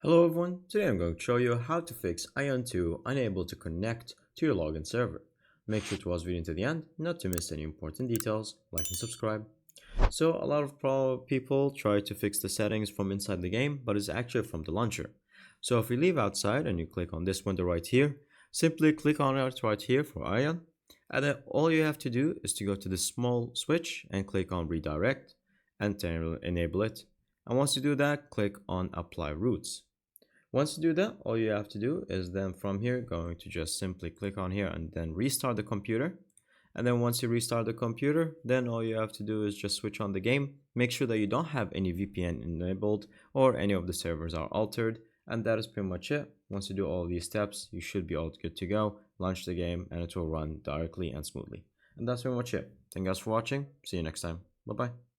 Hello everyone, today I'm going to show you how to fix Aion 2 unable to connect to your login server. Make sure to watch the video to the end, not to miss any important details, like and subscribe. So a lot of people try to fix the settings from inside the game, but it's actually from the launcher. So if you leave outside and you click on this window right here, simply click on it right here for Aion, and then all you have to do is to go to the small switch and click on redirect and then enable it. And once you do that, click on apply routes. Once you do that, all you have to do is then from here going to just simply click on here and then restart the computer. And then once you restart the computer, then all you have to do is just switch on the game. Make sure that you don't have any VPN enabled or any of the servers are altered. And that is pretty much it. Once you do all these steps, you should be all good to go. Launch the game and it will run directly and smoothly. And that's pretty much it. Thank you guys for watching. See you next time. Bye bye.